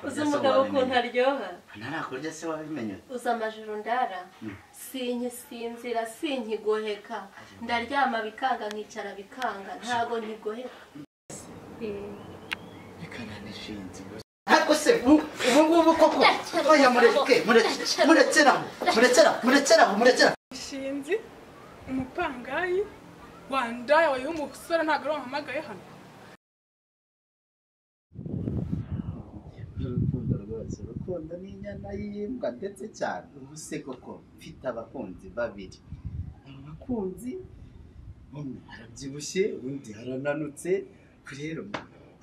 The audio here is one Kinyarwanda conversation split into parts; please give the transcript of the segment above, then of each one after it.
uzi umugabo ukuntu aryoha ntarakurya se wabimenye uzi amajoro ndara sinkisinzira sinkigoheka ndaryama bikanga nkicara bikanga ntago nkigoheka bikananishinze ariko se ubu koko oya murekeraho Shinzi umupangayi wandaye wayo umusore ntago wahamagaye hano urukundo n'inyana y'imbwa ndetse cyane ubu se koko mfite abakunzi babiri abakunzi umwe arabyibushye undi arananutse rero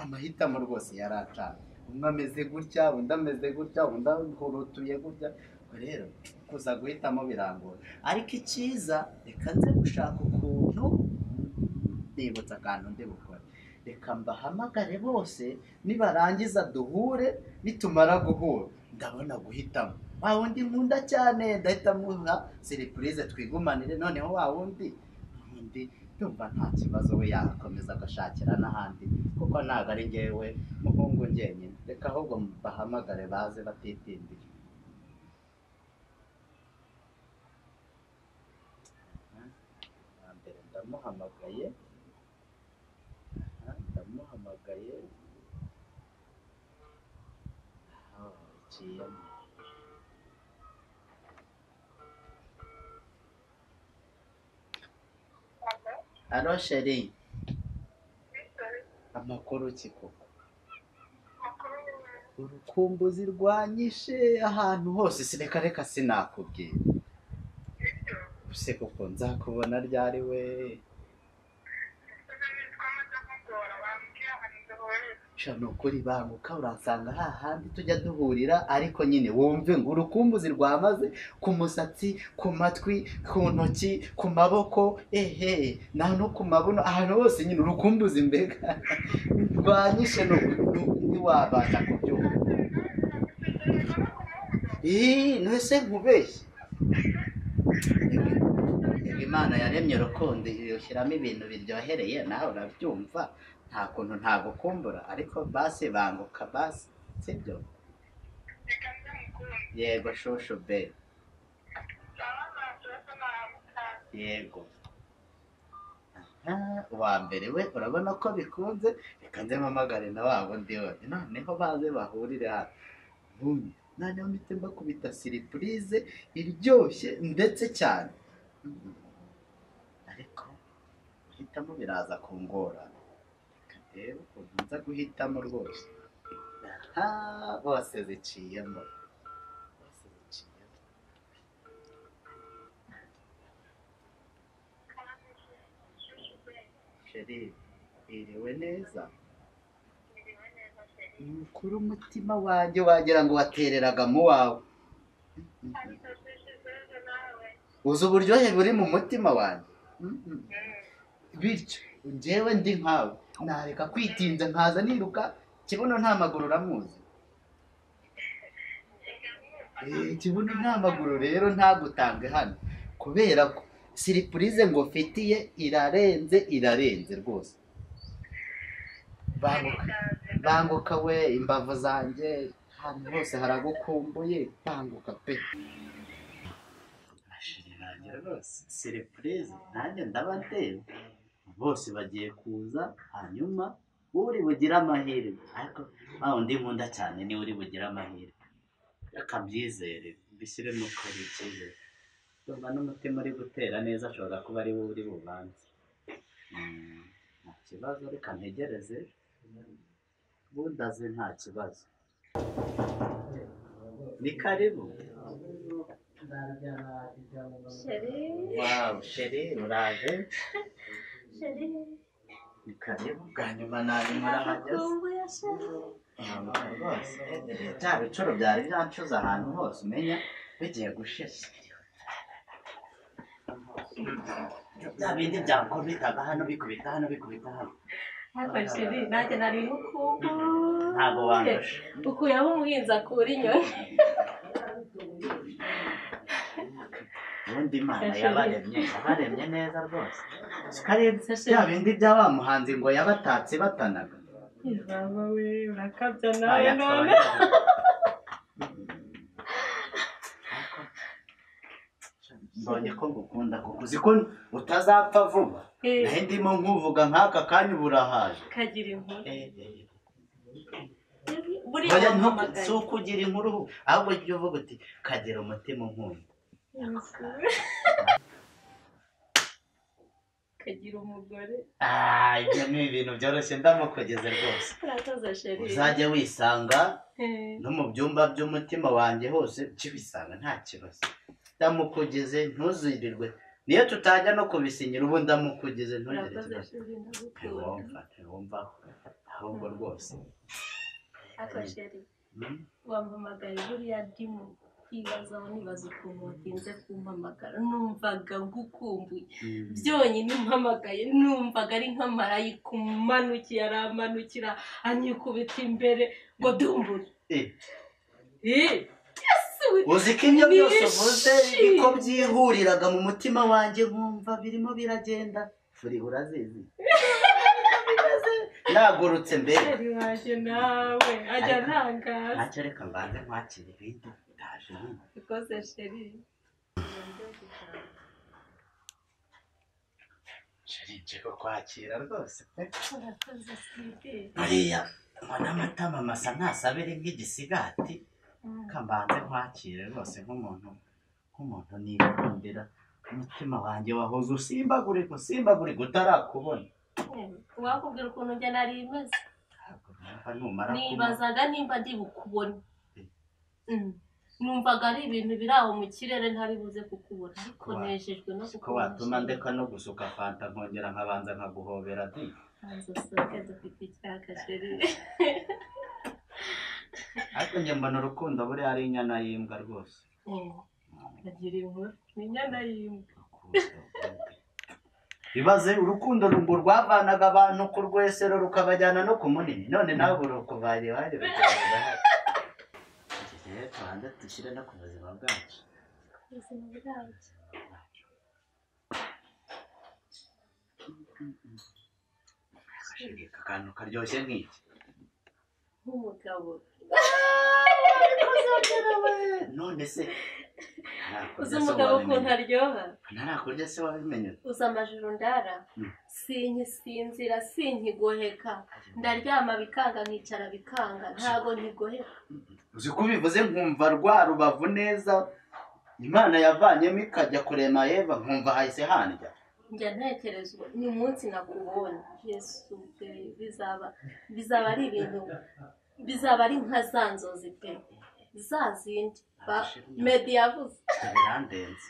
amahitamo rwose yaracana umwe ameze gutya undi ameze gutya undi ahurutuye gutya rero kuza guhitamo birangora ariko icyiza reka nze gushaka ukuntu ndibutsa akantu ndi bukore reka mbahamagare bose nibarangiza duhure nitumara guhura ndabona guhitamo wa wundi nkunda cyane ndahita muha surprise twigumanire noneho wa wundi ndumva nta kibazo we yakomeza agashakira n'ahandi kuko ntabwo ari njyewe muhungu njyenyine reka ahubwo bahamagare baze batitindira mbere ndamuhamagaye ikiyemo alo sheri amakuru ki koko urukumbuzi rwanyishe ahantu hose reka sinakubwira use koko nzakubona ryari we shano kuri banguka uransanga hahandi tujya duhurira ariko nyine wumve ngo urukumbuzi rwamaze ku musatsi ku matwi ku ntoki ku maboko na no ku mabuno ahantu hose nyine urukumbuzi mbega rwanyishe ntiwabasha kubyumva ntese nkubeshye Imana yaremye urukundo yoshyiramo ibintu biryohereye nawe urabyumva nta kuntu ntagukumbura ariko basi banguka basi sibyo yego shushu be yego uwa mbere we urabona ko bikunze reka nze mpamagare na wa wundi wose noneho baze bahurire hano noneho mpite mbakubita surprise iryoshye ndetse cyane ariko guhitamo biraza kungora rero ukuntu nza guhitamo rwose bose ziciyemo sheri iriwe neza kuri umutima wanjye wagira ngo watereraga mu wawe uzi uburyohe buri mu mutima wanjye bityo njyewe ndi nkawe nareka kwitinza nkaza niruka kibuno nta maguru uramuzi kibuno nta maguru rero ntagutange hano kubera ko surprise ngo mfitiye irarenze rwose banguka we imbavu zanjye ahantu hose haragukumbuye banguka pe surprise nanjye ndaba ndeba bose bagiye kuza hanyuma uri bugira amahirwe ariko undi nkunda cyane ni uri bugira amahirwe akabyizere mbishyiremo ko ari icyizere ndumva n'umutima uri gutera neza ashobora kuba ari wowe uri bubanze nta kibazo reka ntegereze bundaze nta kibazo ni karibu wow sheri uraje sheri ni karibu bwa nyuma nari murahageze rwose bya bicuro byari byancuze ahantu hose umenya bigiye gushira bya bindi byakubitaga hano bikubita hano ariko sheri nanjye nari mukumbuye ntabwo wandusha ukuyeho umuhinzi akura inyoni ubundi Imana yabaremye neza rwose karebye bya bindi bya wa muhanzi ngo yabatatse batanaga baba we urakabya nawe none mbonye ko ngukunda kuko uzi ko utazapfa vuba naho ndimo nkuvuga nk'aka kanya burahaje kagira inkuru si ukugira inkuru ahubwo jya uvuga uti kagira umutima unkunda kagira umugore ibyo ni ibintu byoroshye ndamukugeze rwose uzajya wisanga no mu byumba by'umutima wanjye hose ukibisanga nta kibazo ndamukugeze ntuzirirwe niyo tutajya no kubisinyira ubu ndamukugeze ntugire ikibazo ntiwumva ahubwo rwose wampamagaye buriya ndimo kwibaza nibaza ukuntu watinze kumpamagara numvaga ngukumbuye byonyine umpamagaye numvaga ari nk'amarayika umanukiye aramanukira anyikubita imbere ngo dumbure uzi ko ibyo byose uvuze niko byihuriraga mu mutima wanjye nkumva birimo biragenda furi urazizi nagurutse mbere waje nawe ajya ntangaza ntacyo reka mbanze nkwakira ibindi ndaje nyine ikoze sheri sheri nje kukwakira rwose urakoze sidi buriya mbona amatama masa ntasabire nk'igisigati kambanze nkwakire rwose nk'umuntu nikundira umutima wanjye wahoze usimbagurika utarakubona wakubwira ukuntu njye nari imeze nibazaga nimba ndi bukubone numvaga ari ibintu biri aho mu kirere ntari buze kukubona ariko nejejwe no ko watuma ndeka no gusuka fanta nkongera nkabanza nkaguhobera di soke dufite icyaka sheri ariko njye mbona urukundo buriya ari inyana y'imbwa rwose agira inkuru ni inyana y'imbwa bibaze urukundo ngo rwavanaga abantu ku rwesero rukabajyana no ku munini none nawe urukuvaye waje bitabaza igihe tubanza dushyire no ku buzima bwacu akantu karyoshye nk'iki nk'umugabo none se uzi umugabo ukuntu aryoha ntarakurya se wabimenye uzi amajoro ndara sinkisinzira sinkigoheka ndaryama bikanga nkicara bikanga ntago nkigoheka uzi ko ubivuze nkumva rwa rubavu neza imana yavanyemo ikajya kurema Eva nkumva hahise handya njya ntekereza ni umunsi nakubonye Yesu bizaba ari ibintu bizaba ari nka za nzozi pe za zindi Meddy yavuze birandenze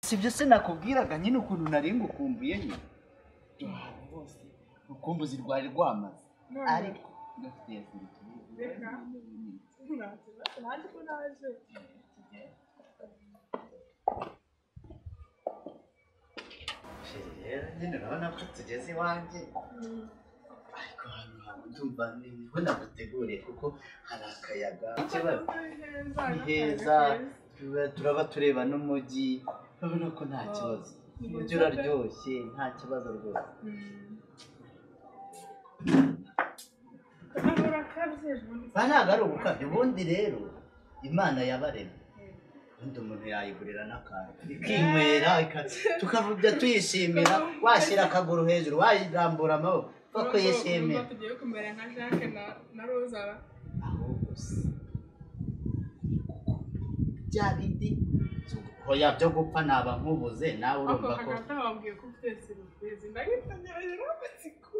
sibyo se nakubwiraga nyine ukuntu nari ngukumbuye nyine urukumbuzi rwari rwamaze ariko gafitiye rero nyine urabona ko tugeze iwanjye ariko hano ndumva niho naguteguriye kuko hari akayaga ikibazo ni heza turaba tureba n'umujyi urabona ko nta kibazo umujyi uraryoshye nta kibazo rwose ntabwo ari ubukabyo ubundi rero imana yabaremye ubundi umuntu yayigurira n'akantu ikinywera tukavuga tuyishimira washyira akaguru hejuru wayirambura amaboko kuko yishimira tugiye kumera nka Jacques na Rosa ahubwo se bya bindi hoya byo gupfa naba nkubuze nawe urumva ko wabwiye ko ufite surprise ndahita ngerageza amatsiko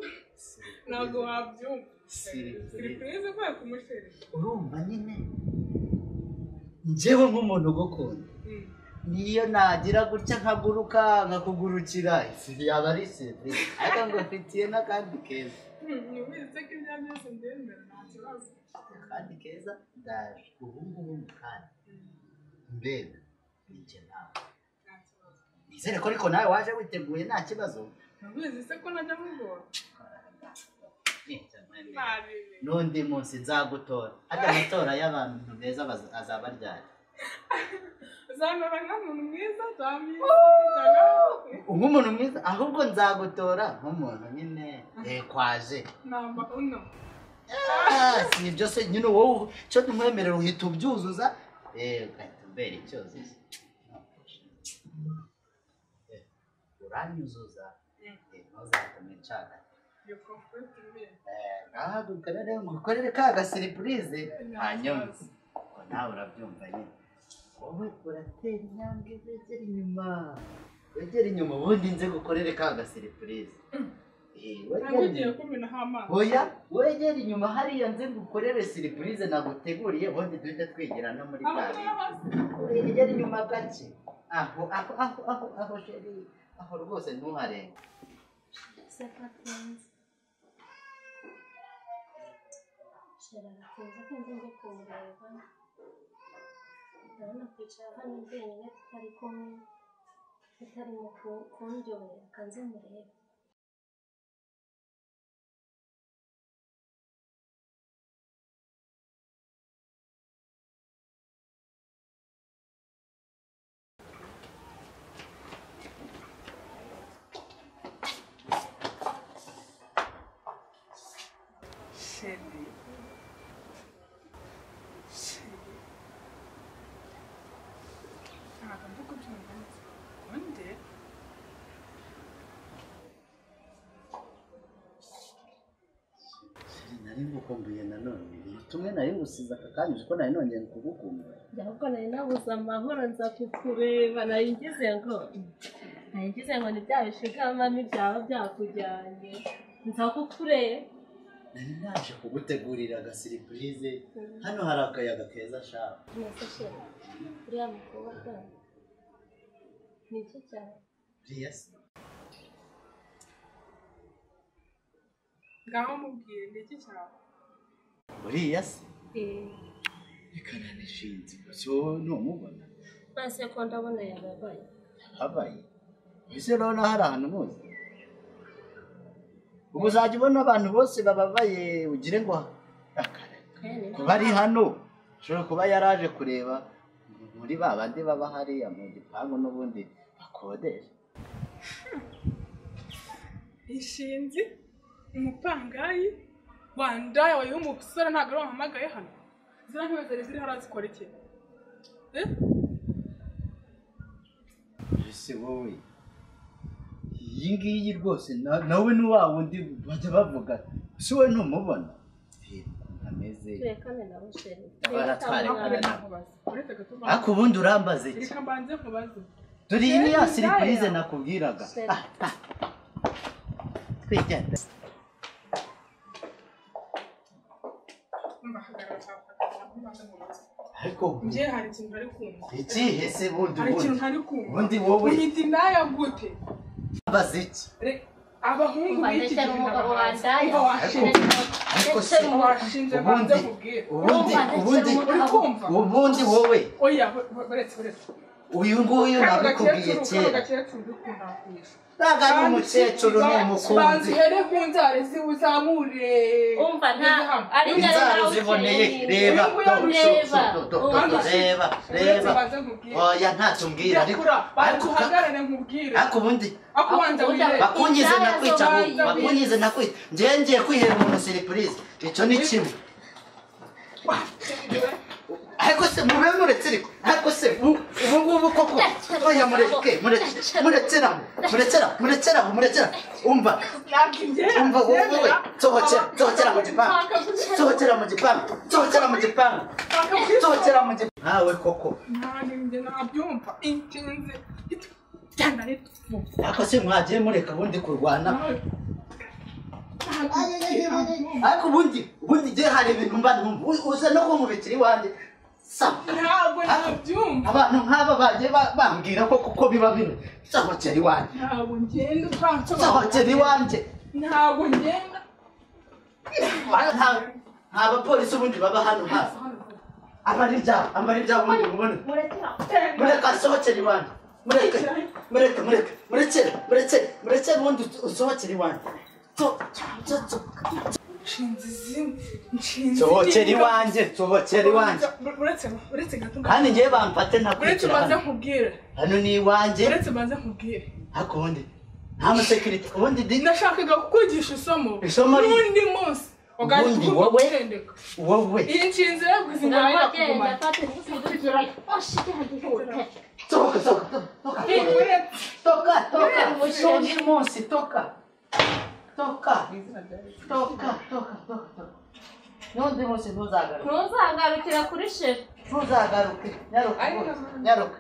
ntabwo wabyumva siripurize kwayo kumusheri urumva nyine njyewe nk'umuntu ugukunda niyo nagira gutya nkaguruka nkakugurukira yaba ari siripurize ariko ngo mfitiye n'akandi keza ntiwize ko ibyo byose mbyemera nta kibazo akandi keza ndaje ubu ngubu mu kanya mbega ninjye nawe nizere ko ariko nawe waje witeguye nta kibazo ntiwize se ko najya mugora n'undi munsi nzagutora hajya amatora y'abantu beza azaba aryari uzamera nk'umuntu mwiza nk'umuntu mwiza ahubwo nzagutora nk'umuntu nyine kwaje namba uno si ibyo se nyine wowe cyo tumwemerera uhita ubyuzuza ugahita umbera icyuzuzo uranyuzuza ntuzahita ncana ngukorere ka gasiripurize hanyuma nawe urabyumva nyine wowe uratera intambwe wegera inyuma ubundi nze gukorere ka gasiripurize oya wegera inyuma hariya nze ngukorere siripurize naguteguriye ubundi duhita twigira no muri kare wegera inyuma gake aho sheri aho rwose ntuharenge arakunze ko njye kumureba ndabona kwicara hano njyenyine tutari kumwe tutarimo kundyohera kanze murebe nari ngukumbuye nanone tumwe nari ngusize aka kanya uko nari nongeye kugukumbura ahubwo nari nabuze amahoro nza kukureba nari ngize ngo ni bya bishigamamo byaba byakujyanye nza kukureba nari naje kugutegurira agasiripurize hano hari akayaga keza shaka uriya mukobwa ni iki cyane uriya se ngaho mubwire ni iki cyawe uriya se reka nanishinze gusa wowe ntumubona nase ko ndabona yababaye ese urabona hari ahantu muzi ubu uzajya ubona abantu bose bababaye ugire ngo kuba ari hano ushobora kuba yaraje kureba muri ba bandi baba hariya mu gipangu n'ubundi bakodesha ishinzi umupangayi wandaye wayo umusore ntabwo ari wahamagaye hano ziriya ntebe zari ziri hariya zikora iki ese wowe iyi ngiyi rwose nawe ni wa wundi bajya bavuga ese wowe ntumubona ameze turekane nawe sheri ariko ubundi urambaze iki reka mbanze nkubaze dore iyi ni ya siripurize nakubwiraga twigenda ariko njye hari ikintu ntari kumva ikihe se hari ikintu ntari kumva ubundi wowe uhita indaya gute mbaze iki abahungu b'iki gihe ubundi wowe oya baretse uyu nguyu nabikubwiye kera ntabwo ari umukecuru ni umukunzi here ku nzara uzamure umva nta ari inzara ziboneye reba oya ntacyo mbwira ariko uhagarare nkubwire ariko ubundi bakunyize nakwica njyewe ngiye kwihera umuntu siripurize icyo ni kimwe ariko se mube muretse ariko se ubu ngubu koko oya murekeraho umva wowe sohokera mu gipangu ntawe koko nabyumva intinze ariko se mwagiye mureka ubundi kurwana ariko ubundi je hari ibintu mba numva uza no kumubikira iwanjye ntabwo nabyumva abantu nk'aba baje bambwira ko kuko biba bino sohokera iwanjye ntabwo ngenda sohokera iwanjye ntabwo ngenda nta bapolisi ubundi baba hano hafi amara ibyabo ubundi mubone mureka asohokera iwanjye mureke ubundi usohokera iwanjye sohokera iwanjye kandi ngewe bamfate ntakurikira hano ni iwanjye ariko ubundi nta musekirite ubundi nashakaga kukwigisha isomo n'undi munsi ubundi wowe iyi nshinzi yaguze ingana yakugumana toka undi munsi toka n'undi munsi ntuzagarukira ntuzagarukira kuri shefu ntuzagaruke nyaruka